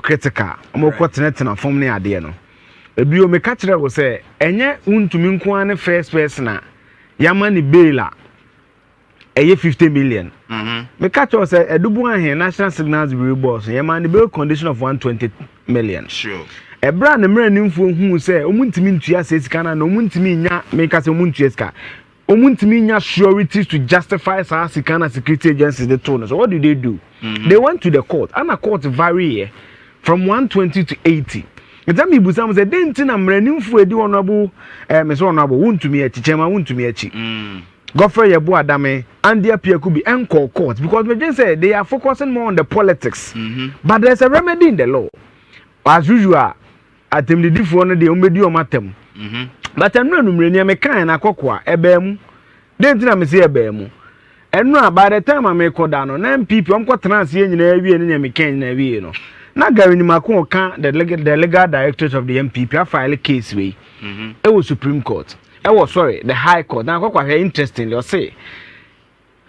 critical mo ko tenetena form ne ade no ebi o me ka kire wo say enye Wontumi nko an first person a yama ni bail a eye 50 million me ka kire say edubu ahen national signals bureau boss yama ni bail condition of 120 million sure ebra ne mra nimfo hu say omuntimi ntua se sika na omuntimi nya me ka say omuntua sika omuntimi nya surety to justify sa sika na security agencies they told us. So what do? They went to the court and the court vary from 120 to 80. Example Busam said, "Then Tina Mrenimfu edi honorable, Miss Honorable Wontumi echi, Chairman Wontumi echi." Godfrey Yebo Adame and their peer could be encore court because we just say they are focusing more on the politics. But there's a remedy in the law. As usual, at them the different the umedi matem. But I'm not numrenia me kan na kokwa ebemu. Then Tina me say ebemu. And no, by the time I make down on NPP, I'm quite trans yen in every and me can never no. Na Gary Macron can the legal directors of the NPP are file a case way. It was Supreme Court. The High Court. Now, quite interestingly, or say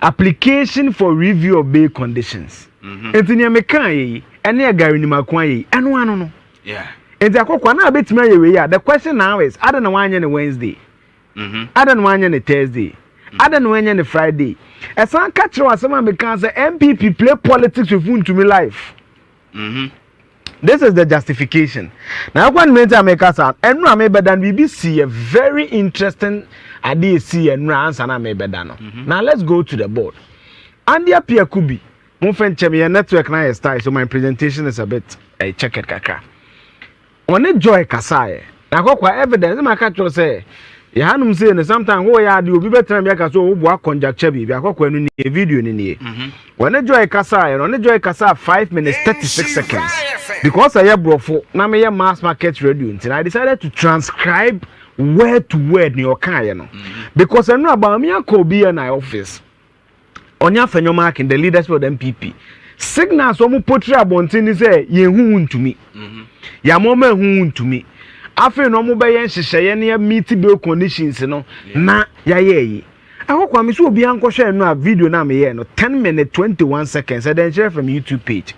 application for review of bail conditions. It's in your mechanic and near Gary Macron, and one no. Yeah. And the cock one bit me. The question now is I don't know why on Wednesday. I don't know why on Thursday. I don't know when on Friday. As I catch you as someone because the NPP play politics with Wontumi life. This is the justification. Now, one minute I make us out, and no, maybe than BBC a very interesting idea. See and runs and I may be done. Now, let's go to the board. And the appear could be more friend Chemi network now style, so my presentation is a bit a check it kaka. On a joy Kasai, now, what evidence my catch say. Ya hanum say na sometimes wo ya de obi betra me ka so wo boa conjecture bi akokwa nu ni video ni ni when joy kasa no joy kasa 5 minutes 36 seconds because I brofo na me mass market radio until I decided to transcribe word to word ni okan no because I know about me akọ bi na office onya fanyo mark in the leadership of the NPP signals wo mo portray abontin ni say ye hu Wontumi ya mo ma hu Wontumi afi no mo be yen hyehyeye ne meet bill conditions no na ya ye akokwa me so obi anko hwe no a video na me ye no 10 minutes 21 seconds and then share from YouTube page.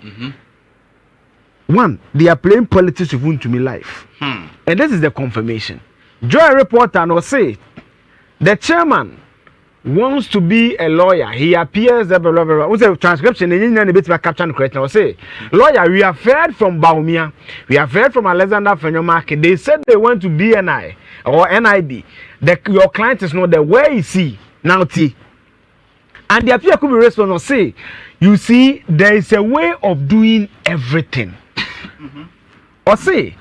One, they are playing politics with Wontumi life. And this is the confirmation. Joy reporter no say the chairman wants to be a lawyer. He appears blah, blah, blah, blah. What's the transcription? And bit capture correct. Now say, lawyer, we have heard from Baumia, we have heard from Alexander Fenyomake. They said they went to BNI or NIB. Your client is not there. Where is he now? T. And the appeal could be responsible. Say, you see, there is a way of doing everything. Or say,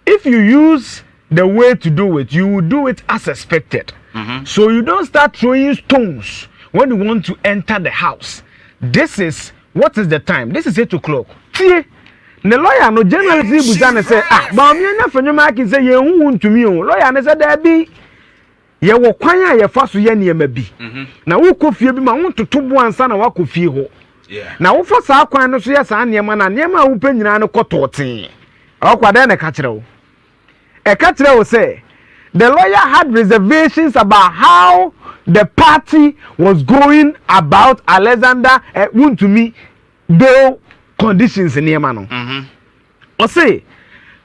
if you use the way to do it, you will do it as expected. So you don't start throwing stones when you want to enter the house. This is what is the time? This is 8 o'clock. See, the lawyer no journalist Buzana say, but me na Fenyomake say ye hu Wontumi o. Lawyer na say there be ye wo kwan a ye fa so ye ne ma bi. Na wo kofie bi ma wo totobo ansa na wa kofie ho. Na wo fa sa kwan no so ye sa ne ma na ne ma wo pa nyina no kototen. Okwada na ka kire wo. E ka kire wo say the lawyer had reservations about how the party was going about Alexander Wontumi bail conditions in Yemano. Or say,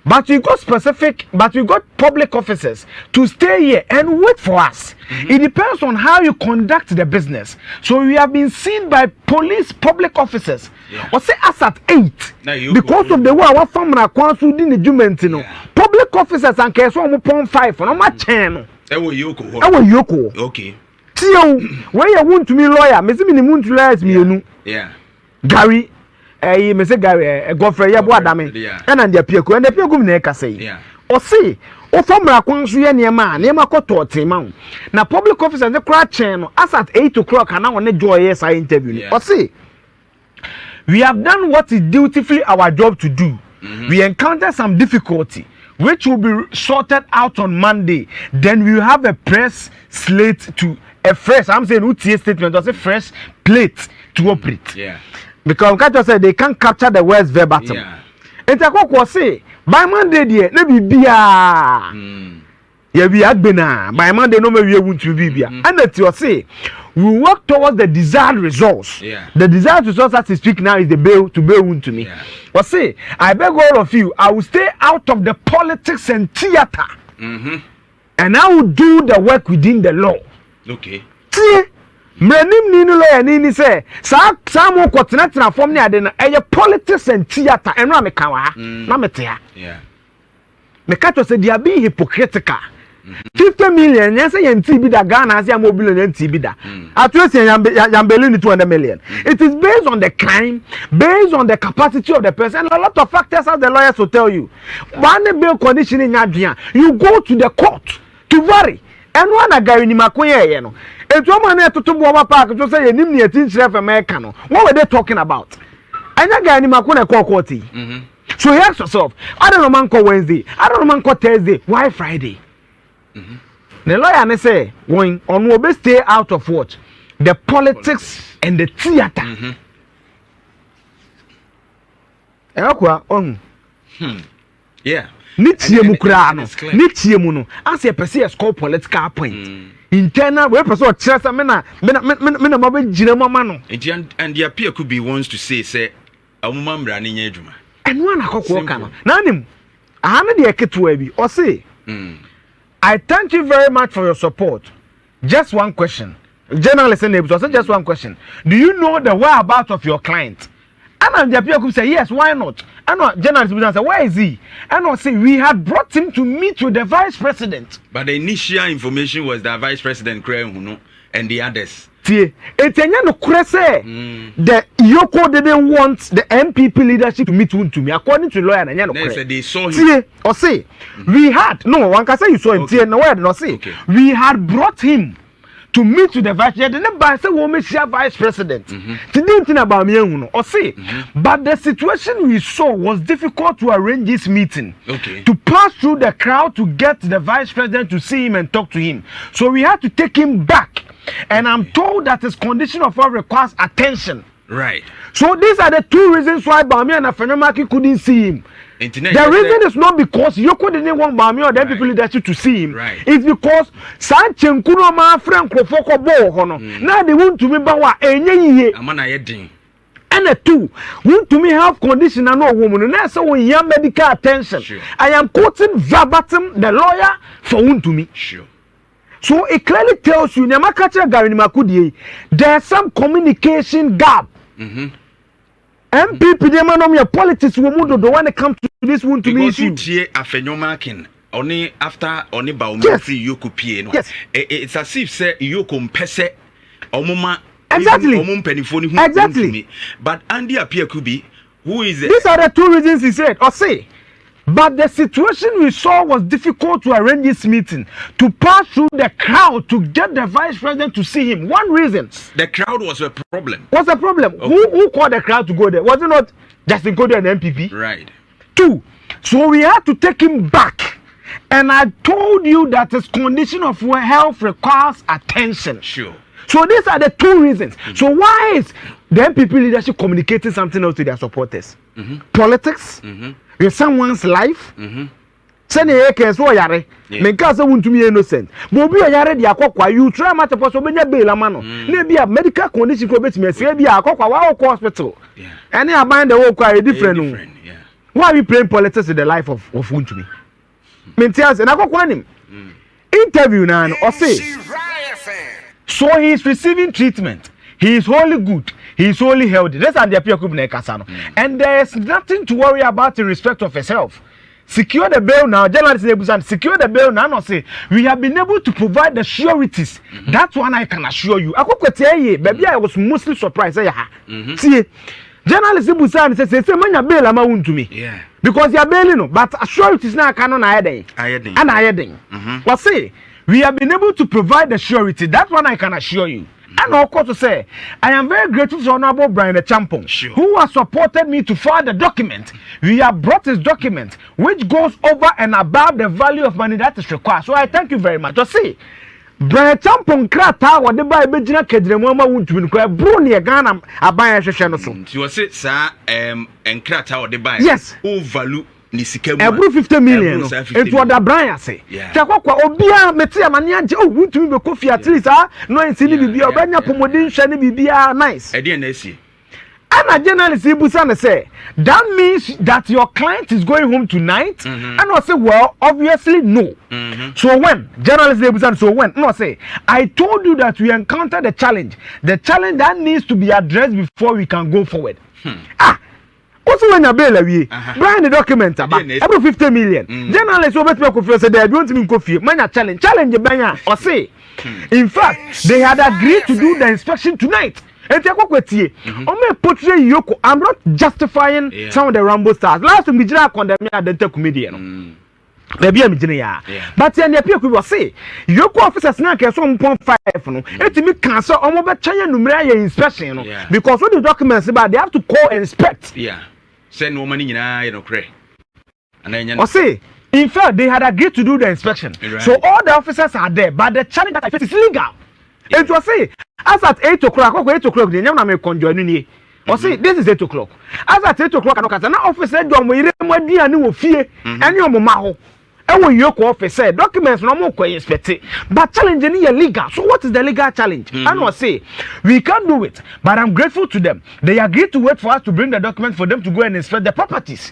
but we got public officers to stay here and wait for us. It depends on how you conduct the business. So we have been seen by public officers. Or say us at 8 because of the way our family are consulting the judgment. Public officers and case 1.5 on my channel. Yoko. Okay. Tio, where you want to me lawyer, Mr. Minimun to lies me. Yeah. Gary, Mr. Gary, Godfrey, Yabwadame, and the Pico, and the Pico Neka say. Yeah. Or say, or from Raquansu and Yama, Yamako Tortimount. Now, public officers, the crowd channel, us at 8 o'clock, and now on the joyous I interview. Or say, we have done what is dutifully our job to do. We encounter some difficulty, which will be sorted out on Monday. Then we will have a press slate to a fresh. I'm saying UTA statement was a fresh plate to operate. Yeah. Because Kato said they can't capture the words verbatim. Yeah. And Takoko say by Monday, there be beer. Yeah, we had been by Monday no we want to be and that you say we work towards the desired results. Yeah. The desired results as we speak now is the bail to bail Wontumi. Yeah. Or say, I beg all of you, I will stay out of the politics and theater. And I will do the work within the law. Okay. See, Mrenim ni no lawyer ni say, sa mo kwotena form ni ade na eye politics and theater enra me kan wa na me tea. Yeah. Me catch say they are being hypocritical. 50 million, yes, and TB da Ghana as mobile and TB da. At least Yambelin 200 million. It is based on the crime, based on the capacity of the person, a lot of factors as the lawyers will tell you. One bail condition in Yadria, you go to the court to vary. And one a guy in Makoye, you know. It's one man to Tubuwa Park to say, Nimni a teacher of Americano. What were they talking about? And a guy in Makona court. So you ask yourself, I don't know man call Wednesday, I don't know man call Thursday, why Friday? The lawyer may say, going on will stay out of what? The politics and the theater. Yeah. Nitie mukrano. Nitie muno. As a person score political point. Internal we person chesa mena mabe jina mama no. And the appeal could be wants to say amuma mra ne nya adwuma. And one akoko ka no. Na nim. Aha ne de eketo bi. O say I thank you very much for your support. Just one question. Journalist and neighbors, also just one question. Do you know the whereabouts of your client? And Japia could say, yes, why not? And journalist would answer, where is he? And I say, we had brought him to meet with the vice president. But the initial information was the vice president, and the others. The Yoko didn't want the NPP leadership to meet Wontumi, according to lawyer. They said they saw him. Or say, we had, no one can say you saw him. Okay. No, not say. Okay. We had brought him to meet with the vice president. Vice president. Didn't think about me, or say, but the situation we saw was difficult to arrange this meeting. Okay. To pass through the crowd to get the vice president to see him and talk to him. So we had to take him back. And I'm told that his condition of health requires attention. Right. So these are the two reasons why Bami and Afenomaki couldn't see him. The reason is not because Yoko didn't want Bami or the people leadership to see him. Right. It's because Sanchez Kuno ma friend Krofoko Bo Hono. Now they want to me bawa enye. Amana yedin. And the two want to me health condition and no woman. Now so we have medical attention. Sure. I am quoting verbatim the lawyer for Wontumi. Sure. So it clearly tells you, there's some communication gap. MPP, your politics will move the one that comes to this one to me. Only after only about free Yoko Piano. Yes. It's as if say Yoko Mpese Omuma exactly. Exactly. But Andy appear could be who is it? These are the two reasons he said, or say. But the situation we saw was difficult to arrange this meeting, to pass through the crowd to get the vice president to see him. One reason. The crowd was a problem. What's the problem? Okay. Who called the crowd to go there? Was it not Justin Cody and MPP? Right. Two. So we had to take him back. And I told you that his condition of health requires attention. Sure. So these are the two reasons. So why is the MPP leadership communicating something else to their supporters? Politics? In someone's life? Send a case for yare. Make us want to be innocent. But be a yare the aqua, you try much of possible bail a mano. Maybe a medical condition could be maybe a aqua hospital. And they are buying the work quite different. Why are we playing politics in the life of Wontumi? Maintains and I got him. Interview now or say. So he is receiving treatment. He is wholly good. He is wholly healthy. That's the appeal group Kasano. And there is nothing to worry about in respect of herself. Secure the bail now. Journalists able to secure the bail now. Say we have been able to provide the sureties. That's one I can assure you. I could tell you, baby, I was mostly surprised. See, journalists able to say man bail ama Wontumi. Yeah. Because you are bailing, but sureties now cannot adding. And adding. But say we have been able to provide the surety. That's one I can assure you. And of course to say, I am very grateful to Honorable Brian the Champon, who has supported me to file the document. We have brought his document, which goes over and above the value of money that is required. So I thank you very much. Just see, Brian Champon krata what the Bible Bejina Kedremoma Wontumi kra Bruni Ghana aban hwehwe no so. You say sir and krata what the Bible. Yes. Who value Ebru 50 million. Into what the Brian say. Takwa obia metia mania oh Wontumi be coffee at least no nsini bibia obanya pomodin hwe bibia nice. E dey na esi. And a journalist Ibusan say that means that your client is going home tonight. And I say, well, obviously no. So when journalist Ibusan, so when no say, I told you that we encountered the challenge that needs to be addressed before we can go forward. Also when you bail away, Brian the document about every 50 million. Journalists over to coffee said they don't mean coffee. Man challenge banya or say. In fact, they had agreed to do the inspection tonight. I'm not justifying some of the Rambo stars. Last week, I condemned the comedian. Maybe I'm but then the people will say, Yoko officers now can 1.5. No, it me cancel almost China numerical inspection because what the documents about they have to call and inspect. Yeah, send no money in cray. And then or say, in fact, they had agreed to do the inspection. Right. So all the officers are there, but the challenge that I face is illegal. It was say, as at 8 o'clock, the young man can join in. Or say, this is 8 o'clock. As at 8 o'clock, an officer don't wait no fear, and your mama. And when your officer documents no more inspected, but challenging illegal. So what is the legal challenge? And I say, we can't do it, but I'm grateful to them. They agreed to wait for us to bring the document for them to go and inspect the properties.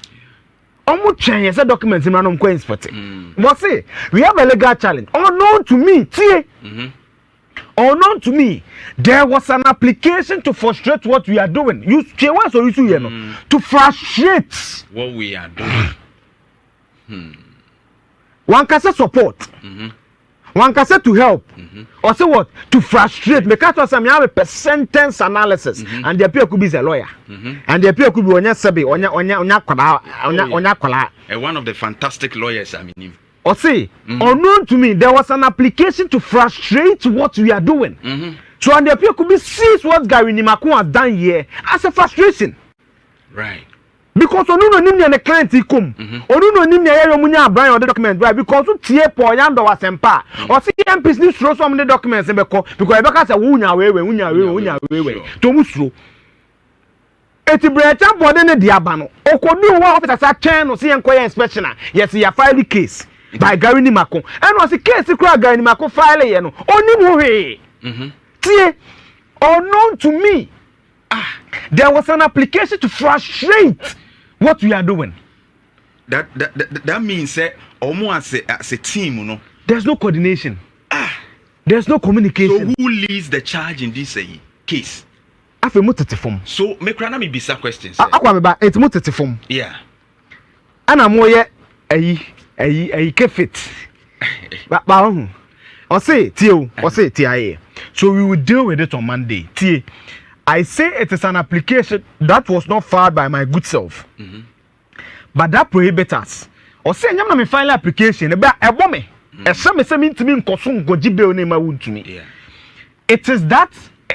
Almost change the documents in random inspecting. But say, we have a legal challenge. Unknown to me, unknown to me, there was an application to frustrate what we are doing. To frustrate what we are doing. One can say support. One can say to help. Or say what? To frustrate. Because some have a sentence analysis. And the appeal could be a lawyer. And the appeal could be one of the fantastic lawyers, I mean. Or say, unknown to me, there was an application to frustrate what we are doing. So and the appeal could be sees what Gary Nimaku has done here as a frustration. Right. Because Onuno Nimni and the client he come. Onuno Nimni area munya Brian on the document, right? Because you tie Poyando was empa. Or see MPs need throw some of the documents because Rebecca said wunya we. Tomusro. Eti brecha body ne diabano. Okodu one officer sa chain or see enquire inspection. Yes, he filed the case by Gary Nimaku. And was the case to cry Gary Nimaku file no. Oni mo he. Tie unknown to me. There was an application to frustrate what we are doing. That means almost as a team, you know. There's no coordination. There's no communication. So who leads the charge in this case? So make me be some questions. It's multiform. Yeah. And I'm more a kefit. But or say Tio, or say TIA. So we will deal with it on Monday. I say it is an application that was not filed by my good self. But that prohibits us. Or say, I'm not file application about a woman. A some is something to me, Wontumi. It is that,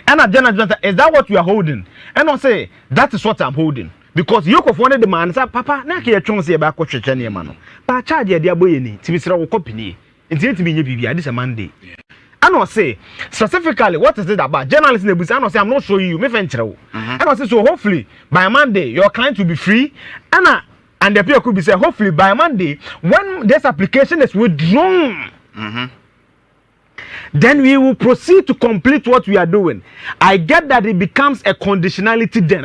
and a general is that what you are holding? And I say, that is what I'm holding. Because you could find the man, say, Papa, now you can't say about Coach Chania man. But charge your dear boy to be company. It's to be this a Monday. And I say specifically what is it about journalists in the business? And I say I'm not showing you me venture. And I say so hopefully by Monday your client will be free. And the people could be say hopefully by Monday when this application is withdrawn, then we will proceed to complete what we are doing. I get that it becomes a conditionality then.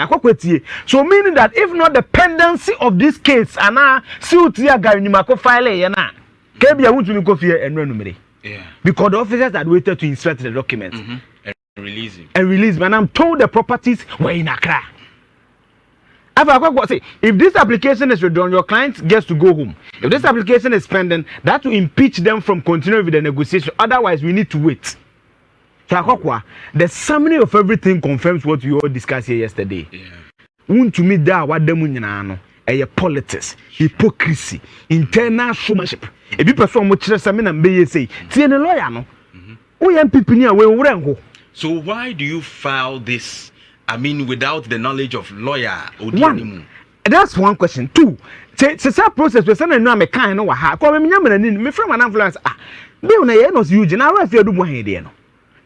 So meaning that if not the pendency of this case and now suit here Gary Nimaku file yana kebi Wontumi go fear and run. Yeah. Because the officers had waited to inspect the documents and release him. And I'm told the properties were in Accra. If this application is withdrawn, your client gets to go home. If this application is pending, that will impeach them from continuing with the negotiation. Otherwise, we need to wait. The summary of everything confirms what we all discussed here yesterday. Wontumi da what them politics, hypocrisy, internal showmanship. If you person mo kire same na mbeye say tie ne lawyer no we NPP ni a we wurengo. So why do you file this, I mean, without the knowledge of lawyer One, that's one question. Two, say process we say na no me kan no wa ha ko me nyamana ni me frame an influence be una ye no Eugene na ra fi adu mo he de no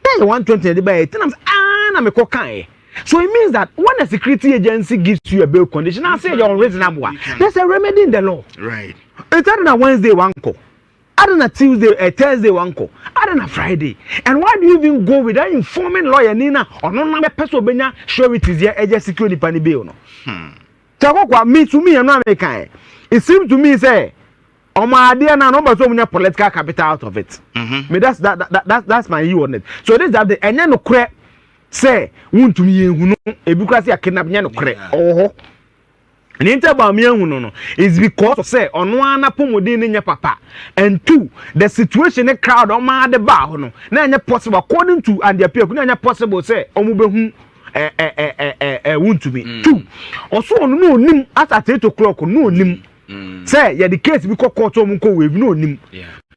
dey 120 de ba e tinam na me ko kan So it means that when a security agency gives you a bail condition, I say you're unreasonable. There's a remedy in the law. Right. It's on a Wednesday one call. I don't know Tuesday, a Thursday one call. I don't know Friday. And why do you even go without informing lawyer Nina or no number person benya sure it is your security pani bill no? Me to me, I'm not making. It seems to me say, oh my idea now, no but so many political capital out of it. Me that's my view on it. So this that the enya no kre say Wontumi ehunu ebukasi akidnap nya no kre. Oh. And in about me no is because of say on one apomodin in your papa and two the situation a crowd on my the bar no na possible according to and the appeal na possible say omubehu Wontumi two also no nim at 8 o'clock no nim say yeah the case we call court omunko we no nim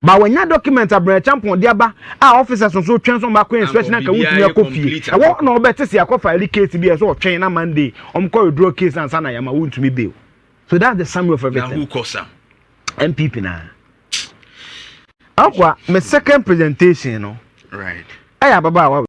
but when your document are champion diaba officers so twen so back inspection na ka Wontumi akofie e wo na obete se akofa case bi so twen na Monday call withdraw case and sana ya ma Wontumi bail. So that's the summary of everything. Now who cause am? NPP na akwa my second presentation no right baba